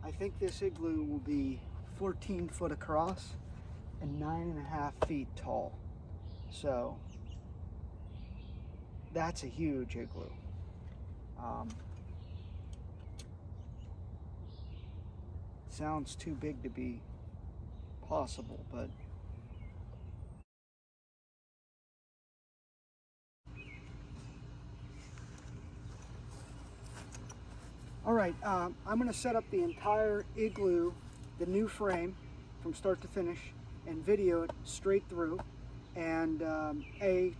I think this igloo will be 14 foot across and 9.5 feet tall. So that's a huge igloo. Sounds too big to be possible, but all right, I'm going to set up the entire igloo, the new frame, from start to finish, and video it straight through, and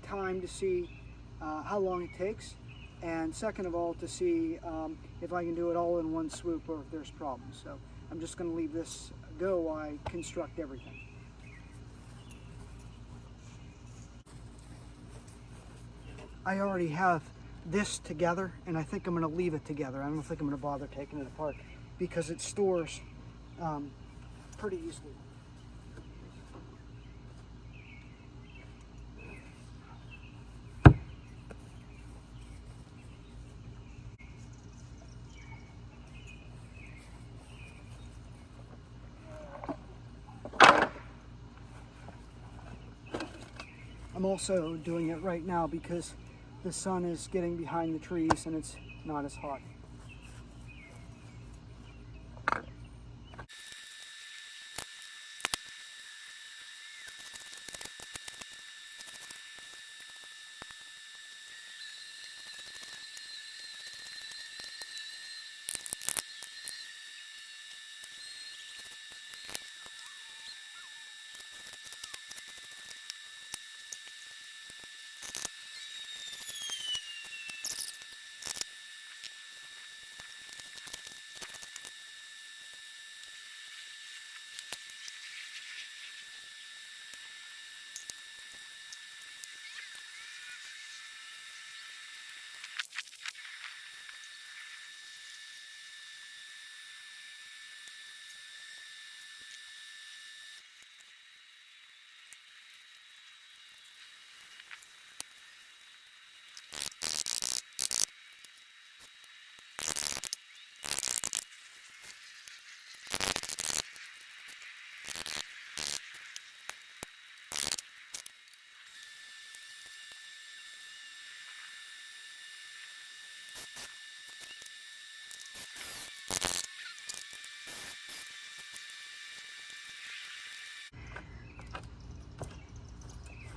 time to see how long it takes, and second of all, to see if I can do it all in one swoop or if there's problems. So I'm just going to leave this go while I construct everything. I already have this together, and I think I'm going to leave it together. I don't think I'm going to bother taking it apart because it stores pretty easily. I'm also doing it right now because the sun is getting behind the trees and it's not as hot.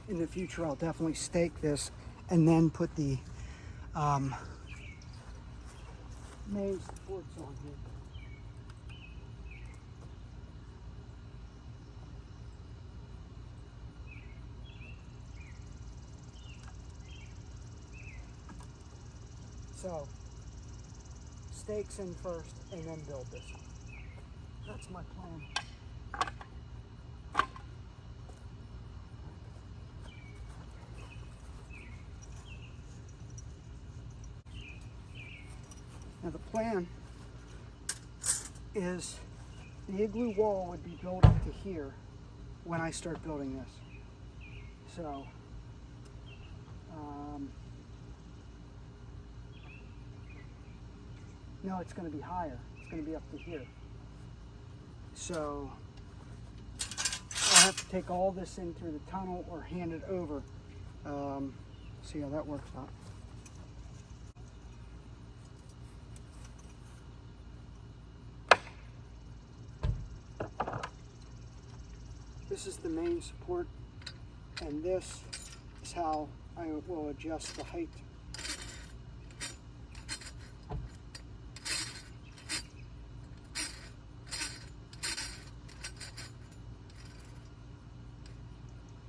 In the future, I'll definitely stake this and then put the main supports on here. So, stakes in first and then build this. That's my plan. Now the plan is the igloo wall would be built up to here when I start building this. So, no, it's going to be higher. It's going to be up to here. So I'll have to take all this in through the tunnel or hand it over. See how that works out. This is the main support, and this is how I will adjust the height.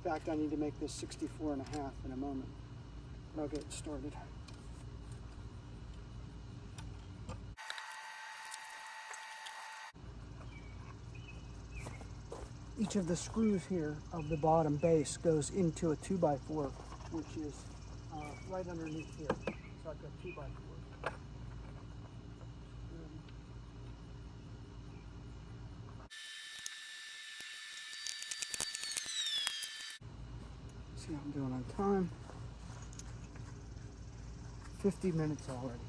In fact, I need to make this 64.5 in a moment, but I'll get it started. Each of the screws here of the bottom base goes into a 2x4, which is right underneath here. So I've got 2x4. See how I'm doing on time. 50 minutes already.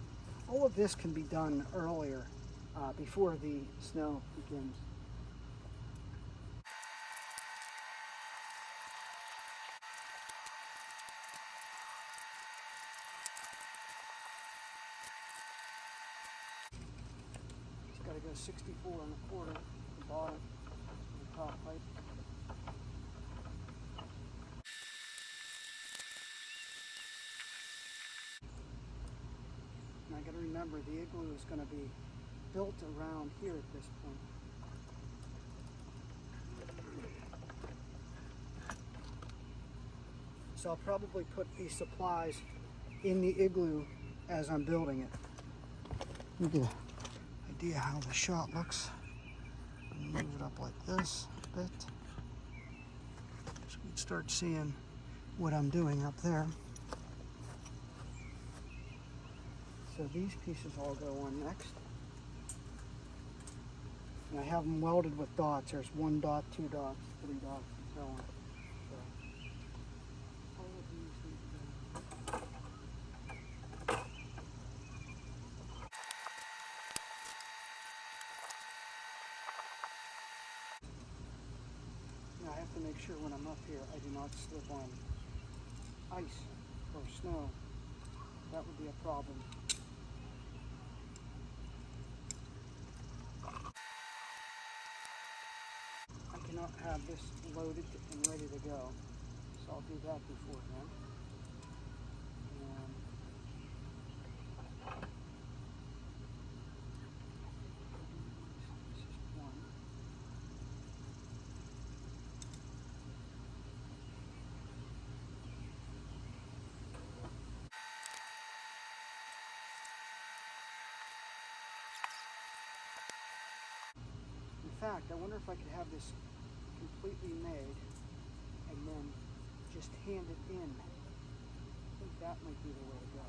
All of this can be done earlier before the snow begins. It's got to go 64 1/4 the bottom and the top pipe. And I got to remember the igloo is going to be built around here at this point. So I'll probably put these supplies in the igloo as I'm building it. You get an idea how the shot looks. Move it up like this a bit. So you can start seeing what I'm doing up there. So these pieces all go on next. And I have them welded with dots. There's 1 dot, 2 dots, 3 dots, and so on. So all of these need to go. Now I have to make sure when I'm up here I do not slip on ice or snow. That would be a problem. I cannot have this loaded and ready to go, so I'll do that beforehand. And this is one. In fact, I wonder if I could have this completely made and then just hand it in. I think that might be the way to go.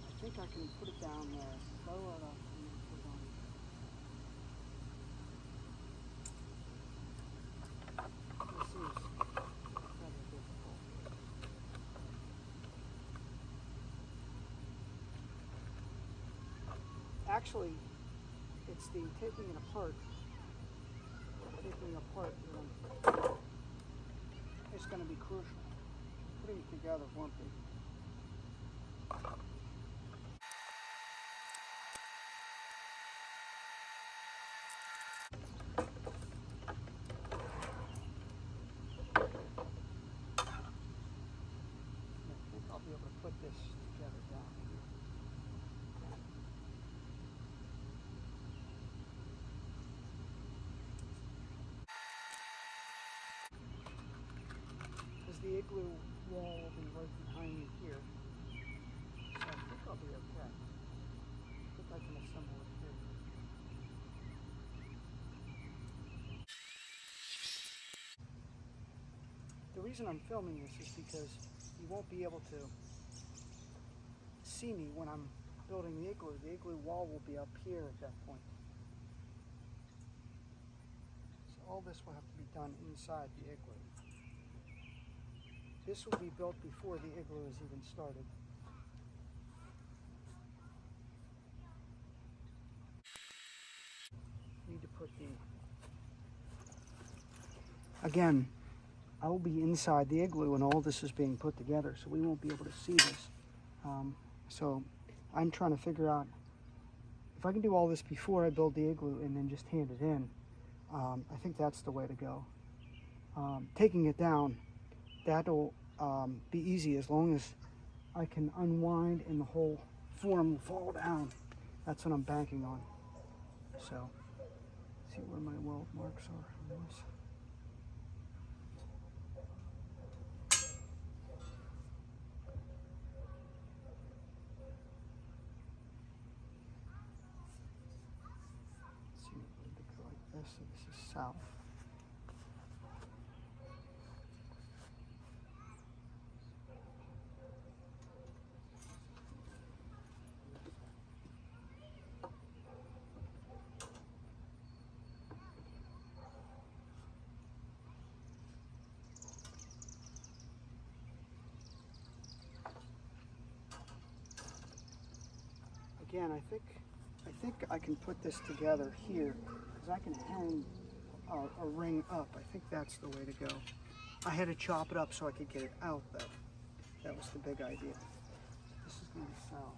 I think I can put it down there, blow it up, and then put it on. This is rather difficult. Actually, it's the taking it apart. It's going to be crucial. Putting it together won't be. I think I'll be able to put this together down here. Because the igloo wall will be right behind me here. So I think I'll be okay. I think I can assemble it here. The reason I'm filming this is because you won't be able to see me when I'm building the igloo. The igloo wall will be up here at that point. So all this will have to be done inside the igloo. This will be built before the igloo is even started. Need to put the... Again, I will be inside the igloo when all this is being put together, so we won't be able to see this. So I'm trying to figure out if I can do all this before I build the igloo and then just hand it in. I think that's the way to go. Taking it down, that'll be easy as long as I can unwind and the whole form will fall down. That's what I'm banking on. So, see where my weld marks are on this. Let's see, a little bit like this. So this is south. again, I think I can put this together here because I can hang a ring up. I think that's the way to go. I had to chop it up so I could get it out though. That was the big idea. This is going to sell.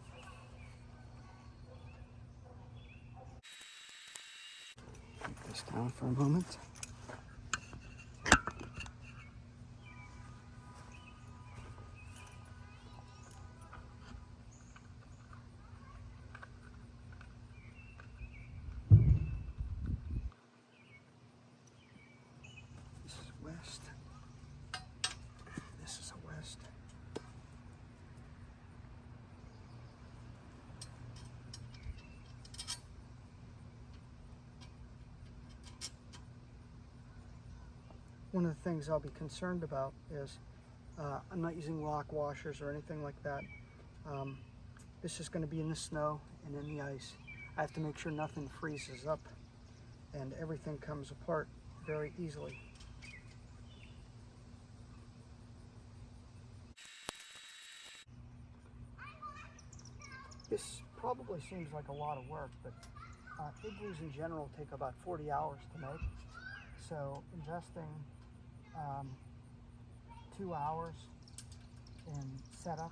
Put this down for a moment. This is west. This is a west. One of the things I'll be concerned about is I'm not using lock washers or anything like that. This is going to be in the snow and in the ice. I have to make sure nothing freezes up and everything comes apart very easily. This probably seems like a lot of work, but igloos in general take about 40 hours to make. So investing 2 hours in setup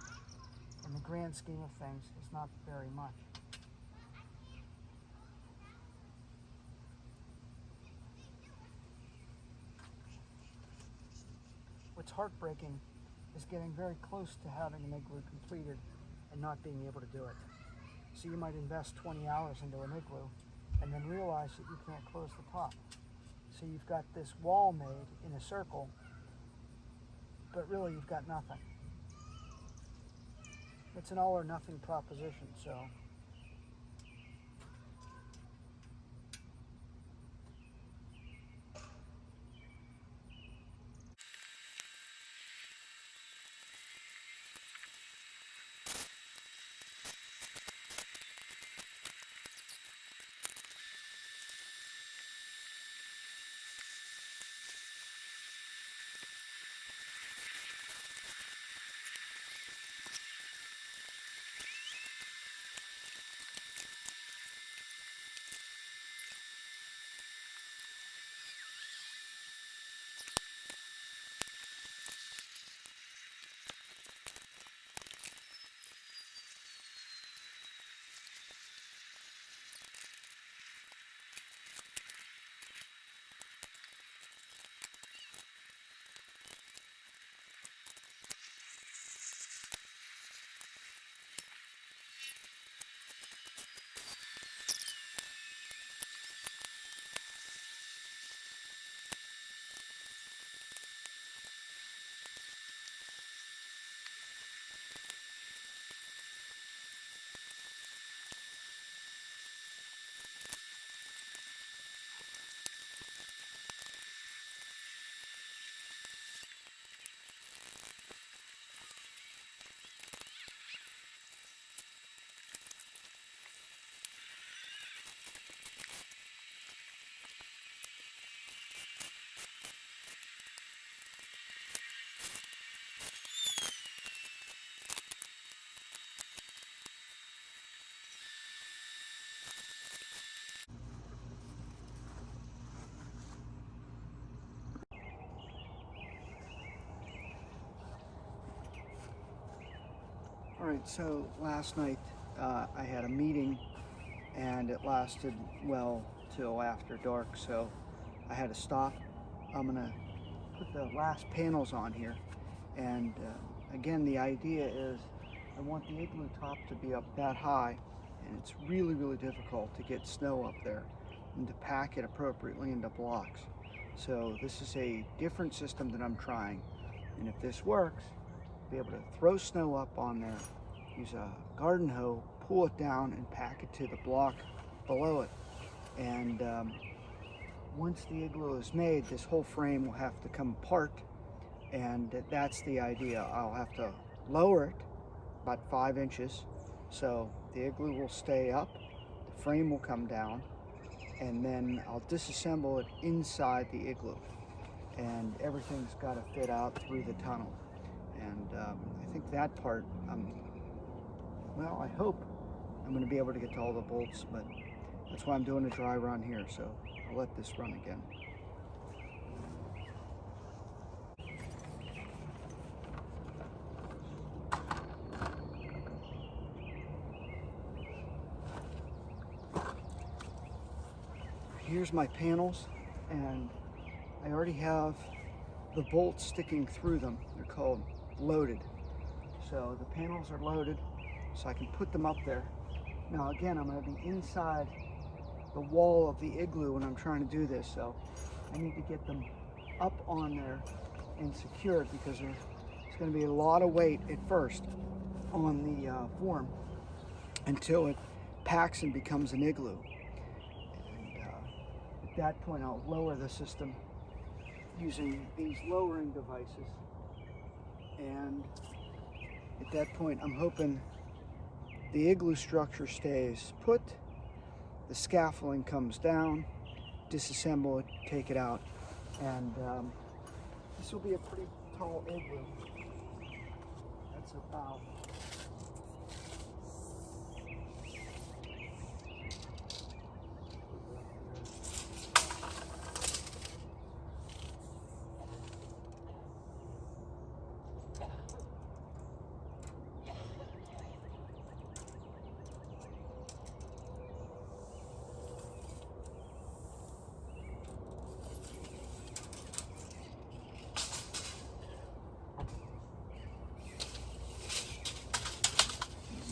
in the grand scheme of things is not very much. What's heartbreaking is getting very close to having an igloo completed and not being able to do it. So you might invest 20 hours into an igloo and then realize that you can't close the top. So you've got this wall made in a circle, but really you've got nothing. It's an all or nothing proposition, so. All right, so last night I had a meeting and it lasted well till after dark, so I had to stop. I'm gonna put the last panels on here, and again, the idea is I want the igloo top to be up that high, and it's really, really difficult to get snow up there and to pack it appropriately into blocks. So this is a different system that I'm trying, and if this works, be able to throw snow up on there, use a garden hoe, pull it down and pack it to the block below it. And once the igloo is made, this whole frame will have to come apart, and that's the idea. I'll have to lower it about 5 inches so the igloo will stay up, the frame will come down, and then I'll disassemble it inside the igloo, and everything's got to fit out through the tunnel. And I think that part, well, I hope I'm going to be able to get to all the bolts, but that's why I'm doing a dry run here, so I'll let this run again. Here's my panels, and I already have the bolts sticking through them. They're called loaded. So the panels are loaded, so I can put them up there. Now again, I'm going to be inside the wall of the igloo when I'm trying to do this, so I need to get them up on there and secured, because there's going to be a lot of weight at first on the form until it packs and becomes an igloo. At that point, I'll lower the system using these lowering devices, and at that point I'm hoping the igloo structure stays put, the scaffolding comes down, disassemble it, take it out, and this will be a pretty tall igloo. That's about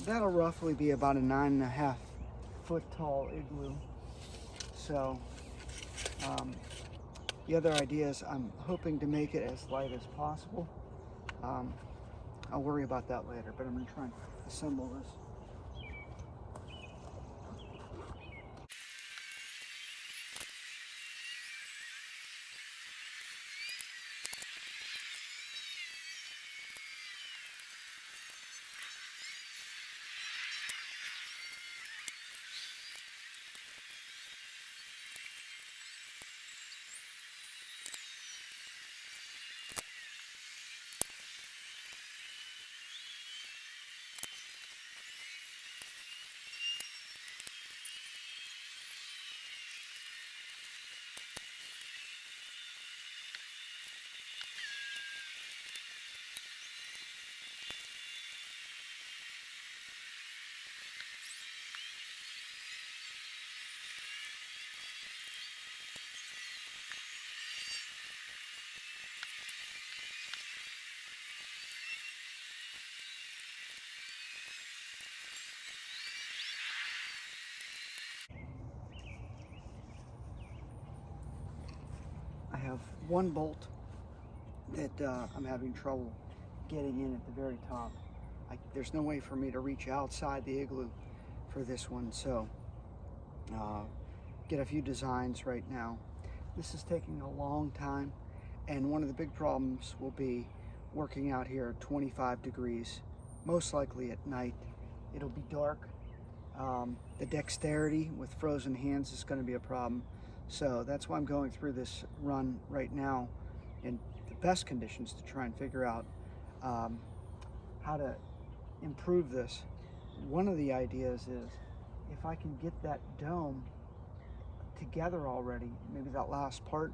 that'll roughly be about a 9.5 foot tall igloo. So the other idea is I'm hoping to make it as light as possible. I'll worry about that later, but I'm going to try and assemble this. I have one bolt that I'm having trouble getting in at the very top. There's no way for me to reach outside the igloo for this one, so get a few designs right now. This is taking a long time, and one of the big problems will be working out here at 25 degrees, most likely at night. It'll be dark. The dexterity with frozen hands is going to be a problem. So that's why I'm going through this run right now in the best conditions to try and figure out how to improve this. One of the ideas is if I can get that dome together already, maybe that last part,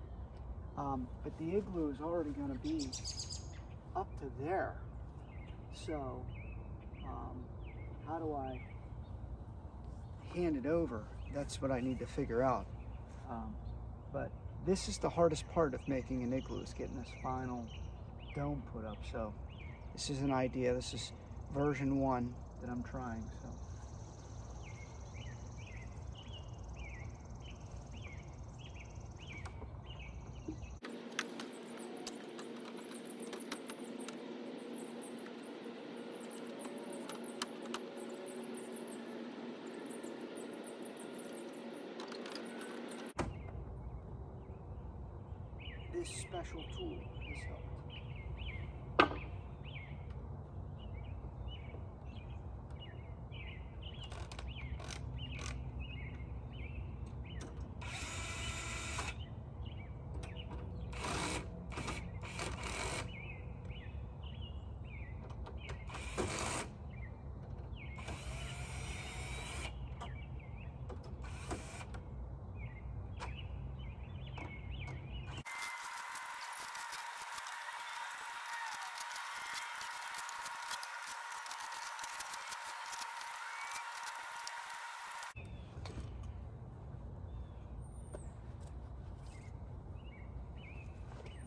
but the igloo is already going to be up to there. So how do I hand it over? That's what I need to figure out. But this is the hardest part of making an igloo, is getting this final dome put up. So this is an idea. This is version 1 that I'm trying. So this special tool has helped.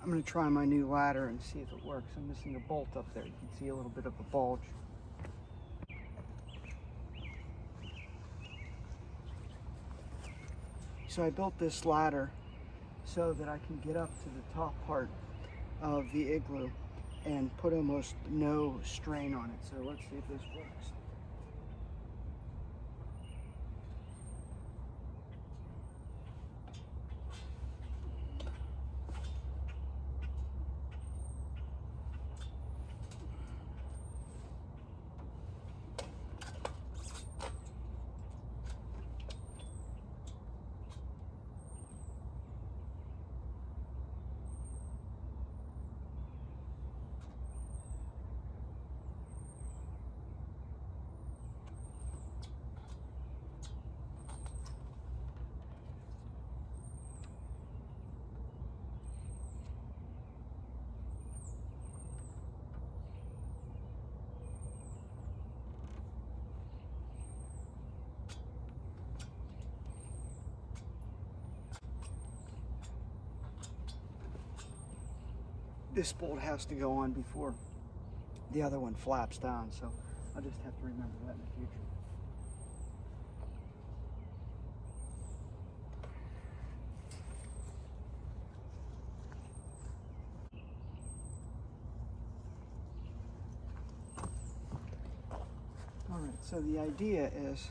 I'm going to try my new ladder and see if it works. I'm missing a bolt up there. You can see a little bit of a bulge. So I built this ladder so that I can get up to the top part of the igloo and put almost no strain on it. So let's see if this works. This bolt has to go on before the other one flaps down, so I'll just have to remember that in the future. All right, so the idea is,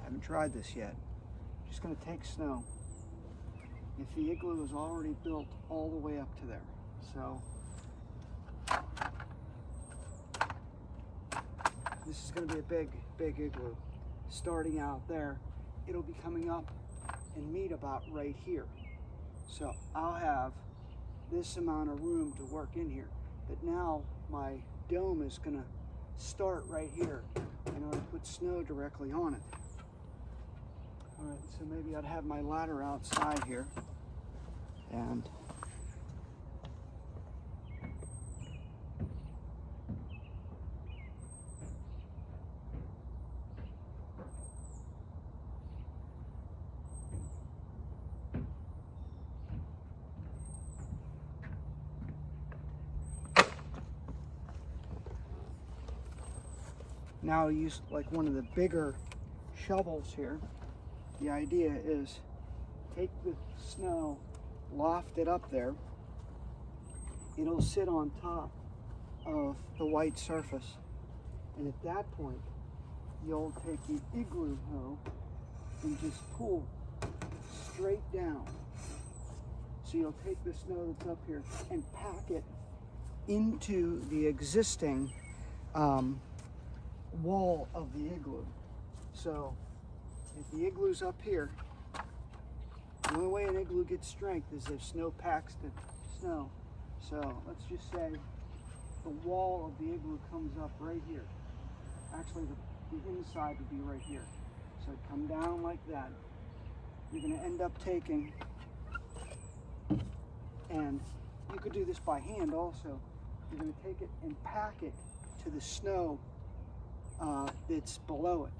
I haven't tried this yet, I'm just going to take snow. If the igloo is already built all the way up to there, so this is going to be a big igloo. Starting out there, it'll be coming up and meet about right here. So I'll have this amount of room to work in here. But now my dome is going to start right here in order to put snow directly on it. All right, so maybe I'd have my ladder outside here, and now I'll use like one of the bigger shovels here. The idea is take the snow, loft it up there. It'll sit on top of the white surface. And at that point, you'll take the igloo hoe and just pull straight down. So you'll take the snow that's up here and pack it into the existing wall of the igloo. So if the igloo's up here, the only way an igloo gets strength is if snow packs the snow. So let's just say the wall of the igloo comes up right here. Actually, the inside would be right here. So come down like that. You're going to end up taking, and you could do this by hand also, you're going to take it and pack it to the snow that's below it.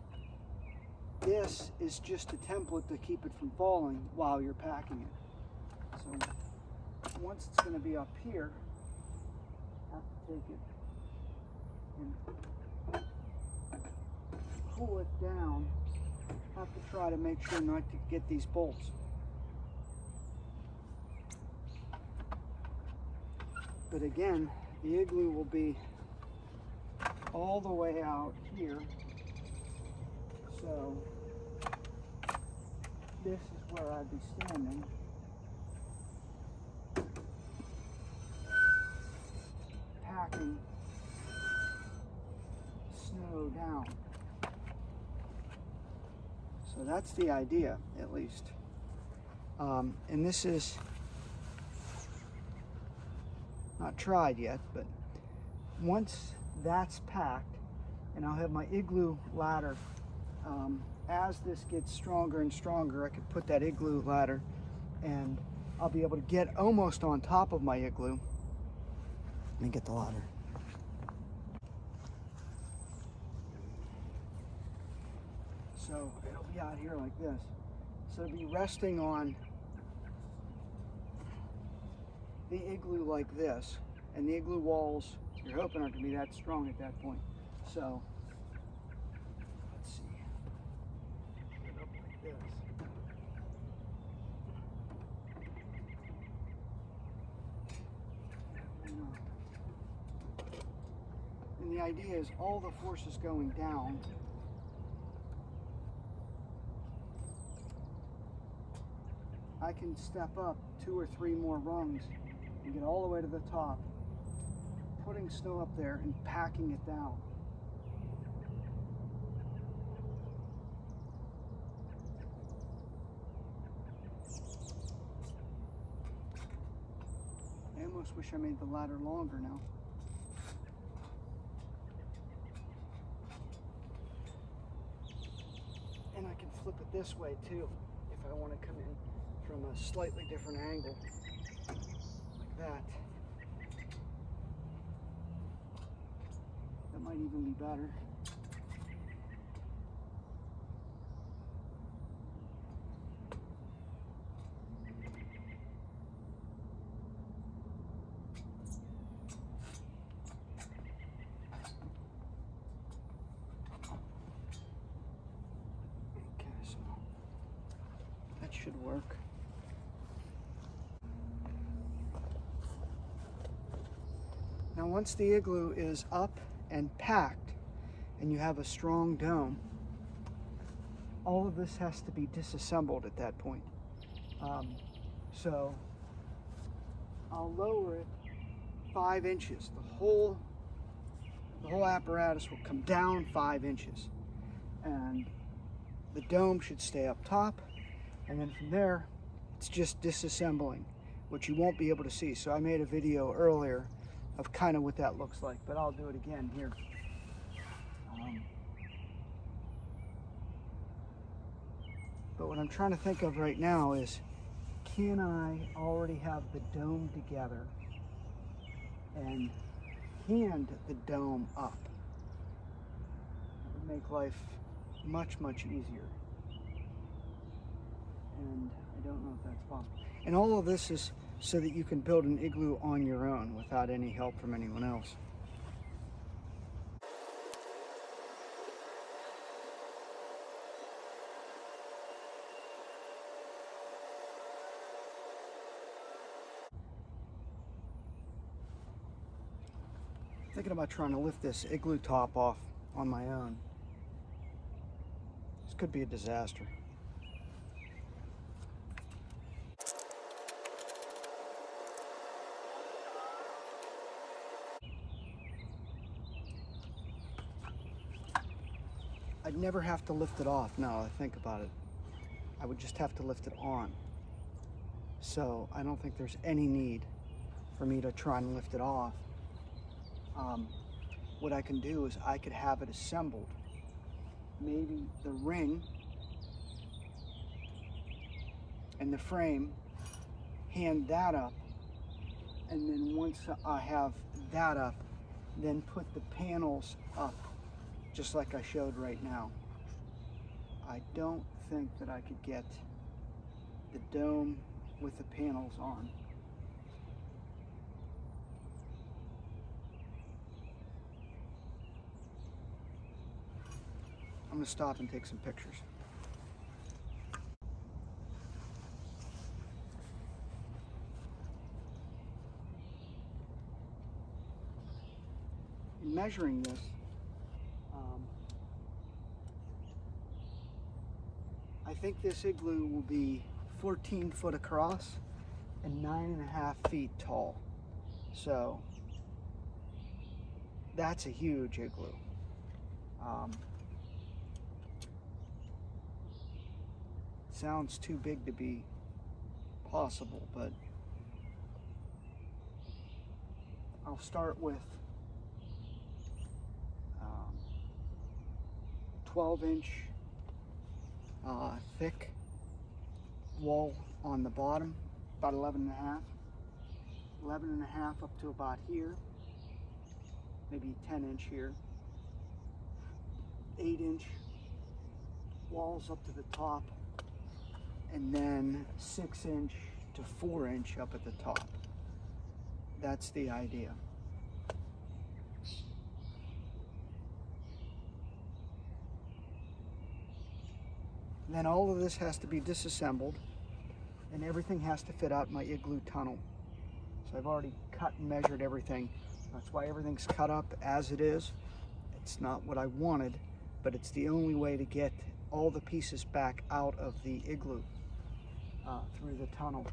This is just a template to keep it from falling while you're packing it. So once it's going to be up here, I have to take it and pull it down. I have to try to make sure not to get these bolts. But again, the igloo will be all the way out here. So this is where I'd be standing. Packing snow down. So that's the idea, at least. And this is not tried yet, but once that's packed, and I'll have my igloo ladder, as this gets stronger and stronger, I could put that igloo ladder and I'll be able to get almost on top of my igloo. Let me get the ladder. So it'll be out here like this. So it'll be resting on the igloo like this, and the igloo walls, you're hoping aren't going to be that strong at that point. So, let's see. Put it up like this. And the idea is all the force is going down. I can step up 2 or 3 more rungs and get all the way to the top, putting snow up there and packing it down. I almost wish I made the ladder longer now. And I can flip it this way too, if I want to come in from a slightly different angle, like that. That might even be better. Okay, so that should work. Now once the igloo is up and packed and you have a strong dome, all of this has to be disassembled at that point. So I'll lower it 5 inches. The whole apparatus will come down 5 inches, and the dome should stay up top, and then from there it's just disassembling, which you won't be able to see. So I made a video earlier of kind of what that looks like, but I'll do it again here. But what I'm trying to think of right now is, can I already have the dome together and hand the dome up? That would make life much, much easier. And I don't know if that's possible. And all of this is so that you can build an igloo on your own without any help from anyone else. Thinking about trying to lift this igloo top off on my own. This could be a disaster. I'd never have to lift it off now that I think about it. I would just have to lift it on. So I don't think there's any need for me to try and lift it off. What I can do is I could have it assembled. Maybe the ring and the frame, hand that up, and then once I have that up, then put the panels up just like I showed right now. I don't think that I could get the dome with the panels on. I'm going to stop and take some pictures. In measuring this, I think this igloo will be 14 foot across and 9.5 feet tall. So that's a huge igloo. Sounds too big to be possible, but I'll start with 12-inch thick wall on the bottom, about 11.5 up to about here, maybe 10-inch here, 8-inch walls up to the top, and then 6-inch to 4-inch up at the top. That's the idea. And then all of this has to be disassembled, and everything has to fit out my igloo tunnel. So I've already cut and measured everything. That's why everything's cut up as it is. It's not what I wanted, but it's the only way to get all the pieces back out of the igloo through the tunnel.